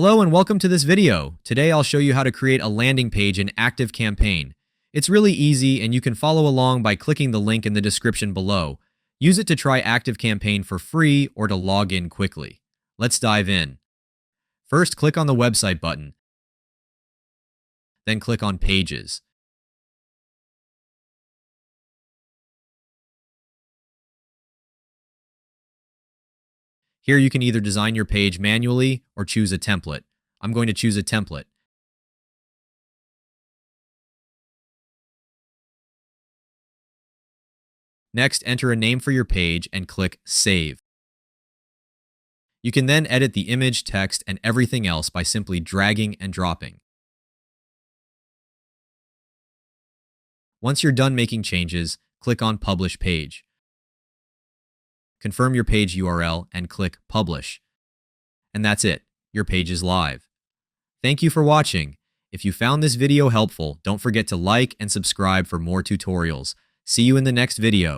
Hello and welcome to this video. Today I'll show you how to create a landing page in Activecampaign. It's really easy and you can follow along by clicking the link in the description below. Use it to try Activecampaign for free or to log in quickly. Let's dive in. First, click on the website button. Then click on Pages. Here you can either design your page manually or choose a template. I'm going to choose a template. Next, enter a name for your page and click Save. You can then edit the image, text, and everything else by simply dragging and dropping. Once you're done making changes, click on Publish Page. Confirm your page URL and click Publish. And that's it. Your page is live. Thank you for watching. If you found this video helpful, don't forget to like and subscribe for more tutorials. See you in the next video.